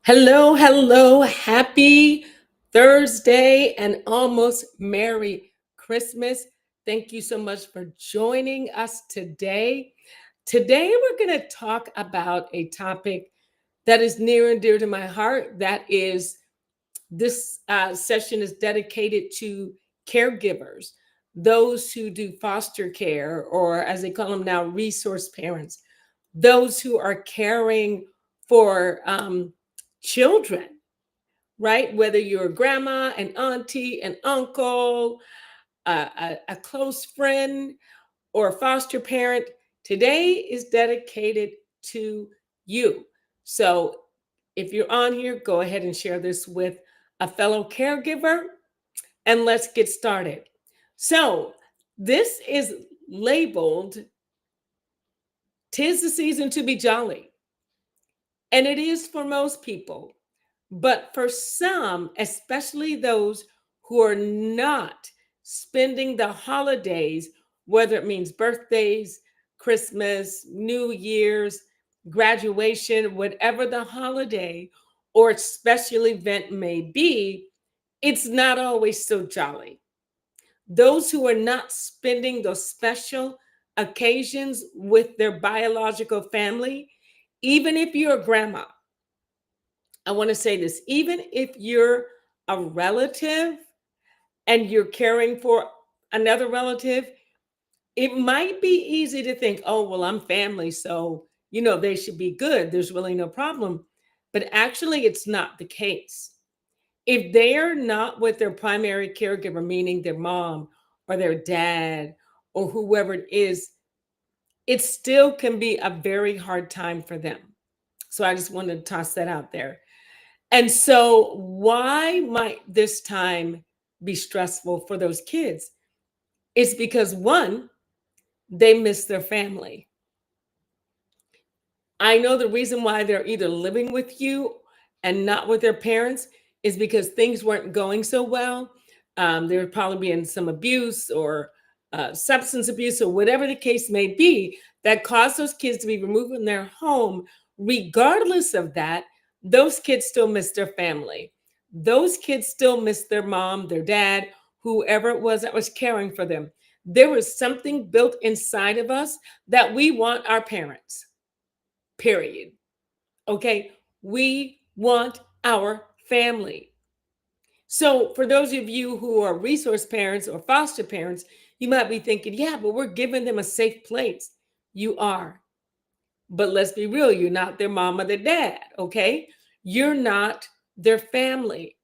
Hello, hello. Happy Thursday and almost Merry Christmas. Thank you so much for joining us today. Today, we're going to talk about a topic that is near and dear to my heart. That is, this session is dedicated to caregivers, those who do foster care, or as they call them now, resource parents, those who are caring for children, right? Whether you're a grandma, an auntie, an uncle, a close friend, or a foster parent, today is dedicated to you. So if you're on here, go ahead and share this with a fellow caregiver and let's get started. So this is labeled "Tis the Season to Be Jolly." And it is for most people. But for some, especially those who are not spending the holidays, whether it means birthdays, Christmas, New Year's, graduation, whatever the holiday or special event may be, it's not always so jolly. Those who are not spending those special occasions with their biological family, even if you're a grandma, I want to say this, even if you're a relative and you're caring for another relative, it might be easy to think, oh, well, I'm family, so, they should be good. There's really no problem. But actually, it's not the case. If they are not with their primary caregiver, meaning their mom or their dad or whoever it is, it still can be a very hard time for them. So I just wanted to toss that out there. And so, why might this time be stressful for those kids? It's because one, they miss their family. I know the reason why they're either living with you and not with their parents is because things weren't going so well. There would probably been some abuse or substance abuse or whatever the case may be that caused those kids to be removed from their home. Regardless of that, those kids still miss their family. Those kids still miss their mom, their dad, whoever it was that was caring for them. There was something built inside of us that we want our parents, period. Okay. We want our family. So, for those of you who are resource parents or foster parents, you might be thinking, yeah, but we're giving them a safe place. You are. But let's be real, you're not their mom or their dad. Okay. You're not their family.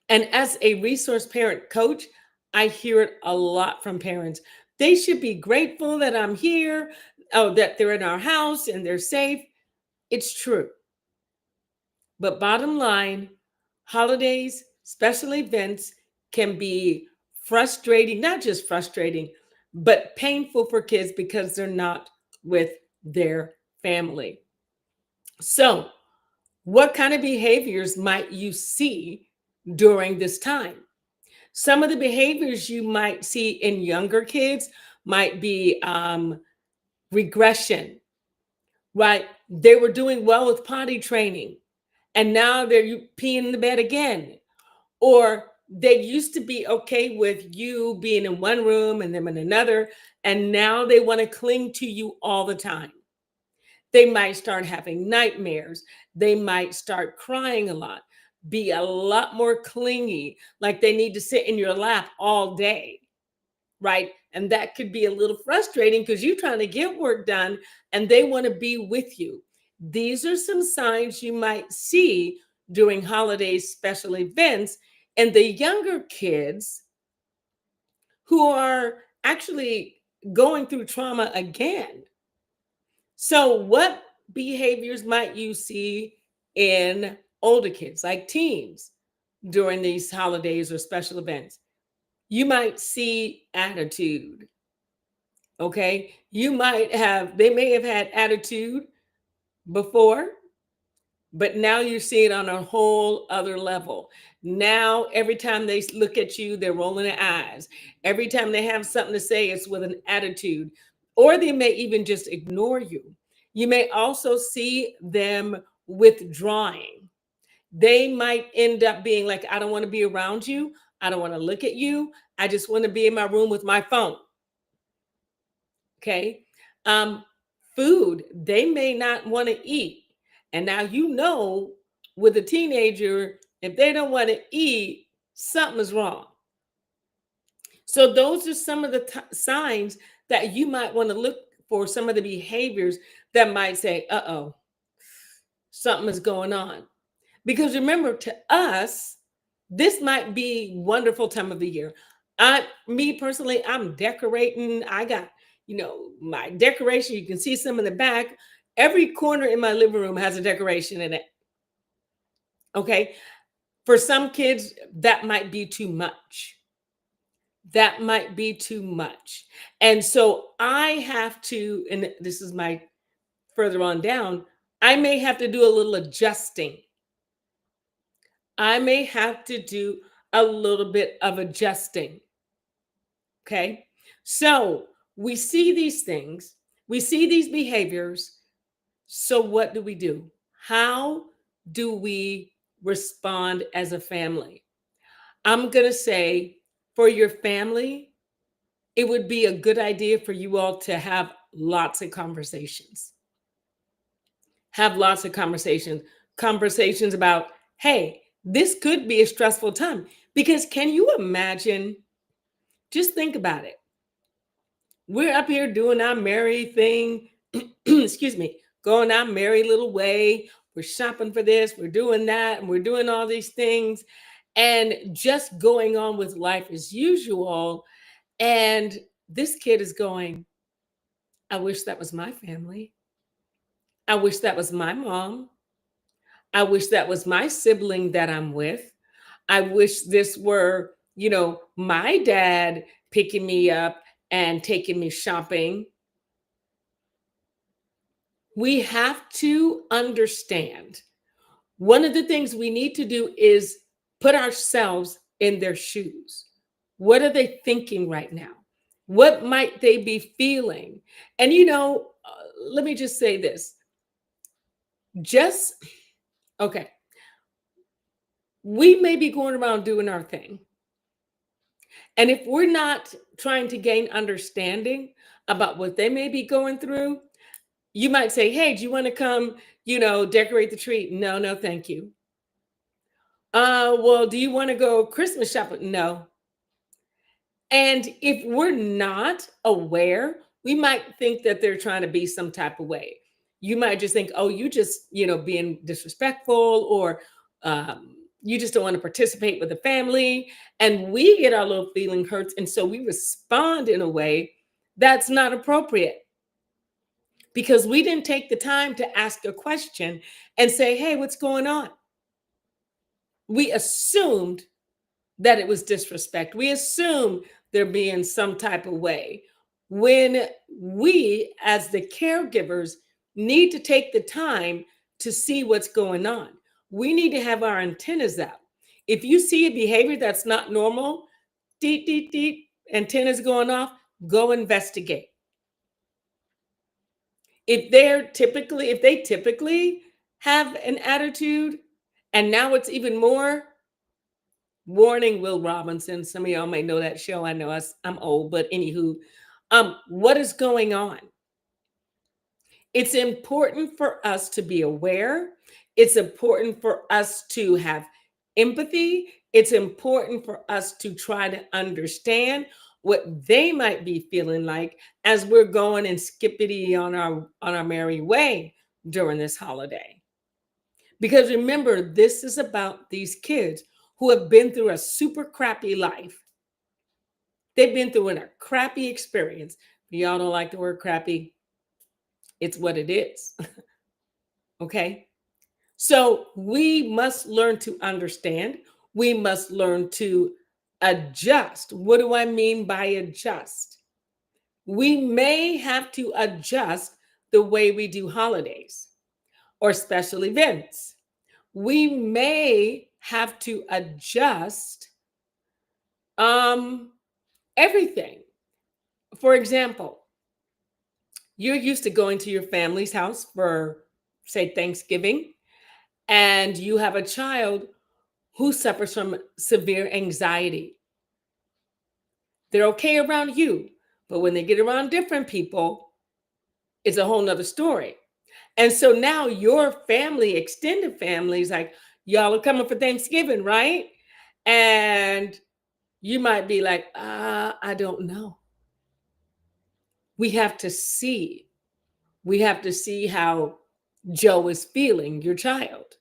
And as a resource parent coach, I hear it a lot from parents. They should be grateful that I'm here, oh, that they're in our house and they're safe. It's true. But bottom line, holidays, special events can be frustrating, not just frustrating, but painful for kids because they're not with their family. So, what kind of behaviors might you see during this time? Some of the behaviors you might see in younger kids might be regression, right? They were doing well with potty training and now they're peeing in the bed again. Or they used to be okay with you being in one room and them in another, and now they want to cling to you all the time. They might start having nightmares. They might start crying a lot, be a lot more clingy, like they need to sit in your lap all day, right? And that could be a little frustrating because you're trying to get work done and they want to be with you. These are some signs you might see during holidays, special events, and the younger kids who are actually going through trauma again. So, what behaviors might you see in older kids, like teens, during these holidays or special events? You might see attitude. Okay. They may have had attitude before, but now you see it on a whole other level. Now, every time they look at you, they're rolling their eyes. Every time they have something to say, it's with an attitude, or they may even just ignore you. You may also see them withdrawing. They might end up being like, I don't want to be around you. I don't want to look at you. I just want to be in my room with my phone. Okay. Um, Food, they may not want to eat. And now, with a teenager, if they don't want to eat, something is wrong. So, those are some of the signs that you might want to look for, some of the behaviors that might say, uh-oh, something is going on. Because remember, to us, this might be wonderful time of the year. Me personally, I'm decorating. I got, my decoration. You can see some in the back. Every corner in my living room has a decoration in it. Okay. For some kids, that might be too much. That might be too much. And so I have to, and this is my further on down, I may have to do a little adjusting. I may have to do a little bit of adjusting. Okay. So we see these things, we see these behaviors. So what do we do? How do we respond as a family? I'm going to say, for your family, it would be a good idea for you all to have lots of conversations. Have lots of conversations about, hey, this could be a stressful time. Because can you imagine? Just think about it. We're up here doing our merry thing, excuse me, going our merry little way. We're shopping for this, we're doing that, and we're doing all these things, and just going on with life as usual. And this kid is going, I wish that was my family. I wish that was my mom. I wish that was my sibling that I'm with. I wish this were, my dad picking me up and taking me shopping. We have to understand, one of the things we need to do is put ourselves in their shoes. What are they thinking right now? What might they be feeling? And, let me just say this. Okay, we may be going around doing our thing. And if we're not trying to gain understanding about what they may be going through, you might say, hey, do you want to come, decorate the tree? No, no, thank you. Well, do you want to go Christmas shopping? No. And if we're not aware, we might think that they're trying to be some type of way. You might just think, oh, you just, being disrespectful, or you just don't want to participate with the family. And we get our little feeling hurts. And so we respond in a way that's not appropriate, because we didn't take the time to ask a question and say, hey, what's going on? We assumed that it was disrespect. We assumed there being some type of way, when we, as the caregivers, need to take the time to see what's going on. We need to have our antennas out. If you see a behavior that's not normal, deep, deep, deep, antennas going off, go investigate. If they typically have an attitude, and now it's even more, warning, Will Robinson. Some of y'all may know that show. I know I'm old, but anywho, what is going on? It's important for us to be aware. It's important for us to have empathy. It's important for us to try to understand what they might be feeling like as we're going and skippity on our merry way during this holiday. Because remember, this is about these kids who have been through a super crappy life. They've been through a crappy experience. Y'all don't like the word crappy. It's what it is. Okay. So we must learn to understand. We must learn to adjust. What do I mean by adjust? We may have to adjust the way we do holidays or special events. We may have to adjust everything. For example, You're used to going to your family's house for, say, Thanksgiving, and you have a child who suffers from severe anxiety. They're okay around you, but when they get around different people, it's a whole nother story. And so now your family, extended family, is like, y'all are coming for Thanksgiving, right? And you might be like, I don't know. We have to see. We have to see how Joe is feeling, your child.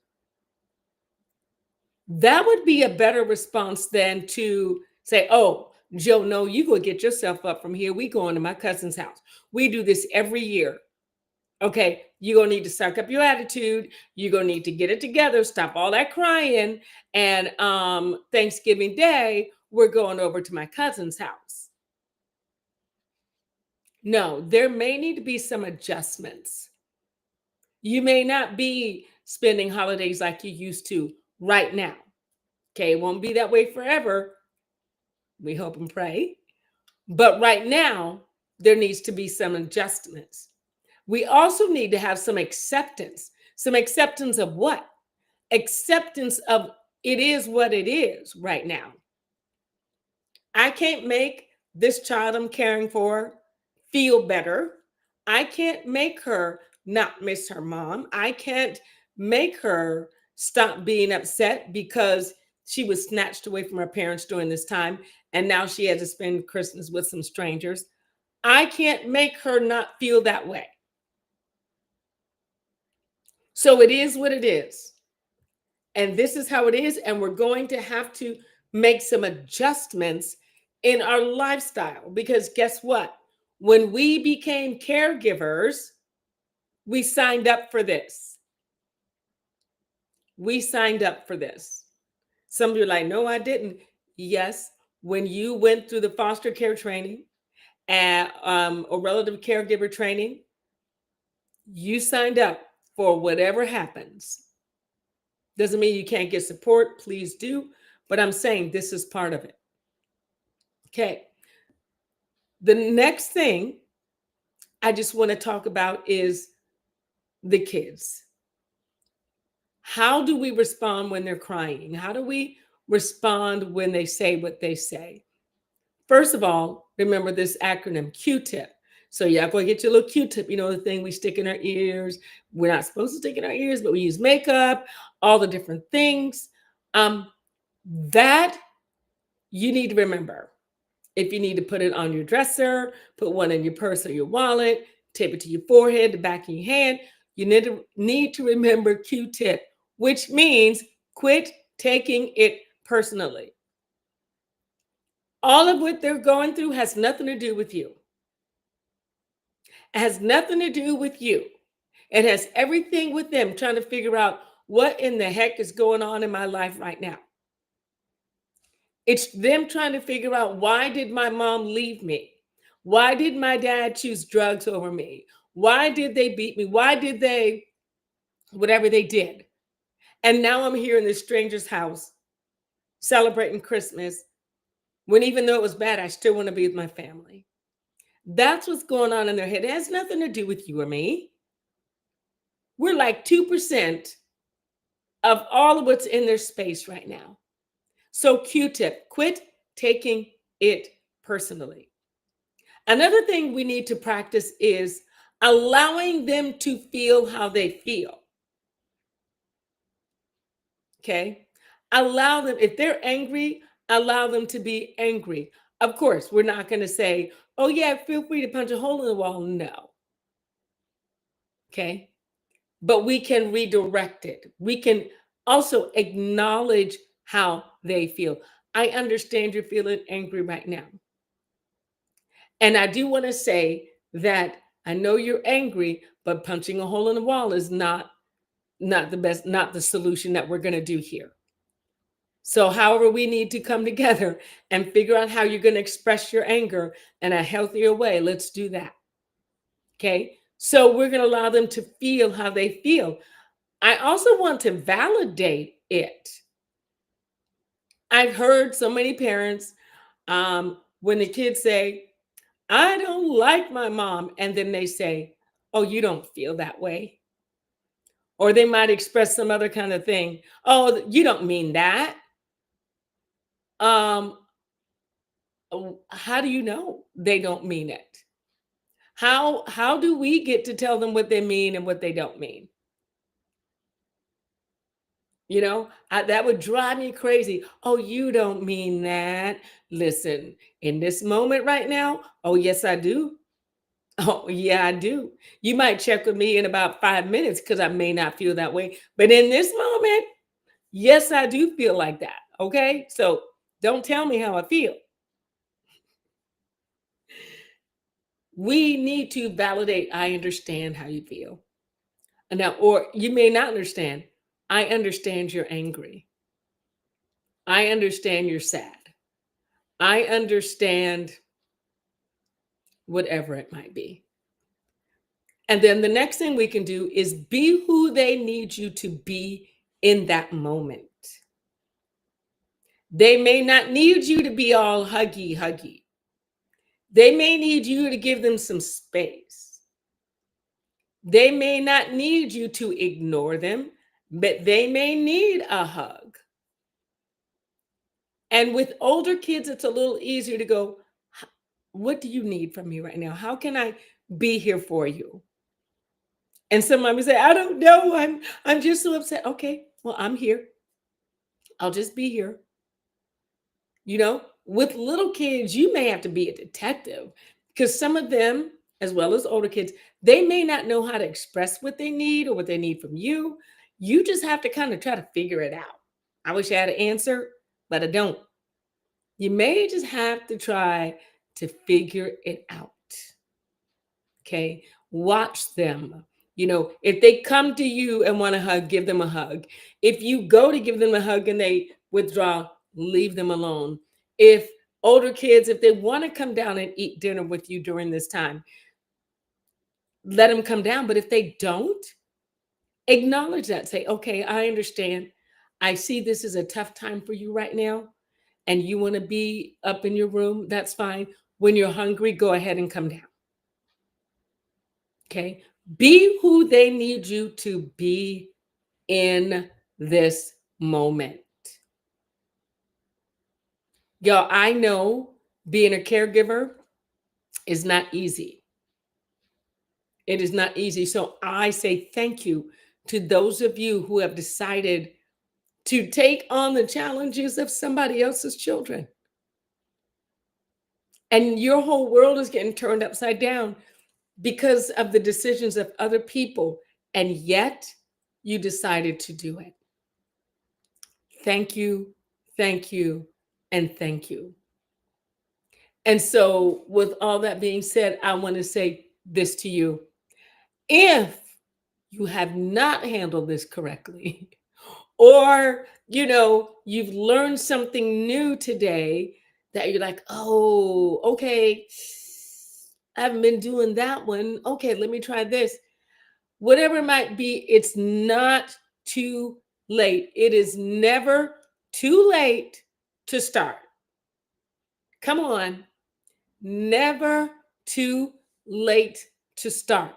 That would be a better response than to say, oh, Joe, no, you go get yourself up from here. We going to my cousin's house. We do this every year. Okay, you're going to need to suck up your attitude. You're going to need to get it together, stop all that crying. And Thanksgiving Day, we're going over to my cousin's house. No, there may need to be some adjustments. You may not be spending holidays like you used to right now. Okay, it won't be that way forever. We hope and pray. But right now, there needs to be some adjustments. We also need to have some acceptance. Some acceptance of what? Acceptance of it is what it is right now. I can't make this child I'm caring for feel better. I can't make her not miss her mom. I can't make her stop being upset because she was snatched away from her parents during this time and now she had to spend Christmas with some strangers. I can't make her not feel that way. So it is what it is. And this is how it is. And we're going to have to make some adjustments in our lifestyle because guess what? When we became caregivers, we signed up for this. We signed up for this. Some of you are like, no, I didn't. Yes, when you went through the foster care training and or relative caregiver training, you signed up for whatever happens. Doesn't mean you can't get support. Please do. But I'm saying this is part of it. Okay. The next thing I just want to talk about is the kids. How do we respond when they're crying? How do we respond when they say what they say? First of all, remember this acronym Q-tip. So yeah, go get your little Q-tip, you know, the thing we stick in our ears. We're not supposed to stick in our ears, but we use makeup, all the different things. That you need to remember. If you need to put it on your dresser, put one in your purse or your wallet, tape it to your forehead, the back of your hand, you need to remember Q-tip, which means quit taking it personally. All of what they're going through has nothing to do with you. It has nothing to do with you. It has everything with them trying to figure out what in the heck is going on in my life right now. It's them trying to figure out, why did my mom leave me? Why did my dad choose drugs over me? Why did they beat me? Why did they, whatever they did? And now I'm here in this stranger's house celebrating Christmas when even though it was bad, I still want to be with my family. That's what's going on in their head. It has nothing to do with you or me. We're like 2% of all of what's in their space right now. So Q-tip, quit taking it personally. Another thing we need to practice is allowing them to feel how they feel. Okay? Allow them, if they're angry, allow them to be angry. Of course, we're not going to say, oh yeah, feel free to punch a hole in the wall. No. Okay? But we can redirect it. We can also acknowledge how they feel. I understand you're feeling angry right now. And I do want to say that I know you're angry, but punching a hole in the wall is not the best, not the solution that we're going to do here. So however we need to come together and figure out how you're going to express your anger in a healthier way, let's do that. Okay? So we're going to allow them to feel how they feel. I also want to validate it. I've heard so many parents, when the kids say, I don't like my mom. And then they say, oh, you don't feel that way. Or they might express some other kind of thing. Oh, you don't mean that. Um, how do you know they don't mean it? How do we get to tell them what they mean and what they don't mean? You know, that would drive me crazy. Oh, you don't mean that. Listen, in this moment right now, oh, yes, I do. Oh, yeah, I do. You might check with me in about 5 minutes because I may not feel that way. But in this moment, yes, I do feel like that. Okay. So don't tell me how I feel. We need to validate, I understand how you feel. Now, or you may not understand. I understand you're angry. I understand you're sad. I understand whatever it might be. And then the next thing we can do is be who they need you to be in that moment. They may not need you to be all huggy, huggy. They may need you to give them some space. They may not need you to ignore them, but they may need a hug. And with older kids, it's a little easier to go, what do you need from me right now? How can I be here for you? And some mommies say, I don't know. I'm just so upset. Okay, well, I'm here. I'll just be here. You know, with little kids, you may have to be a detective because some of them, as well as older kids, they may not know how to express what they need or what they need from you. You just have to kind of try to figure it out. I wish I had an answer, but I don't. You may just have to try to figure it out. Okay. Watch them. You know, if they come to you and want a hug, give them a hug. If you go to give them a hug and they withdraw, leave them alone. If older kids, if they want to come down and eat dinner with you during this time, let them come down. But if they don't, acknowledge that. Say, okay, I understand. I see this is a tough time for you right now, and you want to be up in your room. That's fine. When you're hungry, go ahead and come down. Okay. Be who they need you to be in this moment. Y'all, I know being a caregiver is not easy. It is not easy. So I say thank you to those of you who have decided to take on the challenges of somebody else's children. And your whole world is getting turned upside down because of the decisions of other people. And yet you decided to do it. Thank you, thank you, and thank you. And so, with all that being said, I want to say this to you. If you have not handled this correctly, or you've learned something new today that you're like, oh, okay, I haven't been doing that one. Okay, let me try this. Whatever it might be, it's not too late. It is never too late to start. Come on. Never too late to start.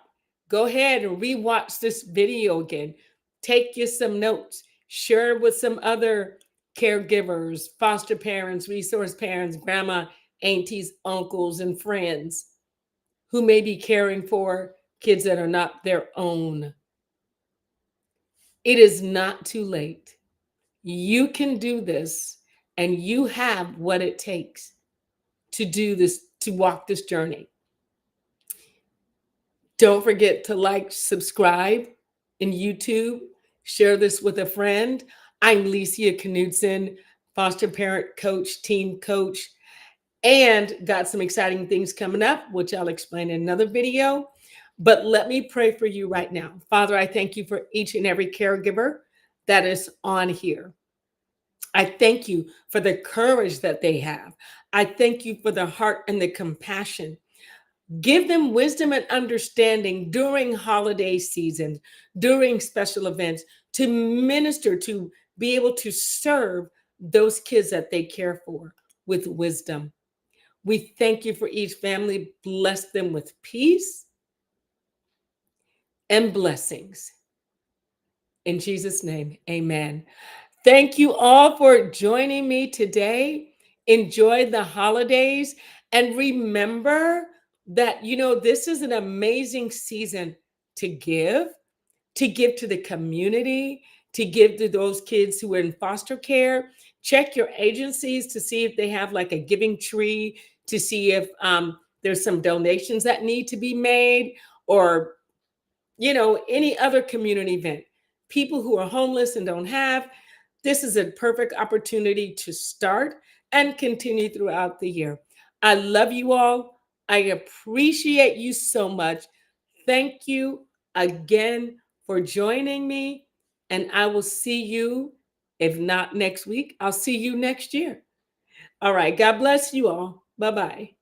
Go ahead and rewatch this video again. Take you some notes. Share with some other caregivers, foster parents, resource parents, grandma, aunties, uncles, and friends who may be caring for kids that are not their own. It is not too late. You can do this, and you have what it takes to do this, to walk this journey. Don't forget to like, subscribe in YouTube, share this with a friend. I'm Licia Knudsen, foster parent coach, team coach, and got some exciting things coming up, which I'll explain in another video. But let me pray for you right now. Father, I thank you for each and every caregiver that is on here. I thank you for the courage that they have. I thank you for the heart and the compassion. Give them wisdom and understanding during holiday seasons, during special events, to minister, to be able to serve those kids that they care for with wisdom. We thank you for each family. Bless them with peace and blessings. In Jesus' name, amen. Thank you all for joining me today. Enjoy the holidays. And remember that, this is an amazing season to give to the community, to give to those kids who are in foster care. Check your agencies to see if they have like a giving tree, to see if there's some donations that need to be made, or any other community event. People who are homeless and don't have, this is a perfect opportunity to start and continue throughout the year. I love you all. I appreciate you so much. Thank you again for joining me. And I will see you, if not next week, I'll see you next year. All right. God bless you all. Bye-bye.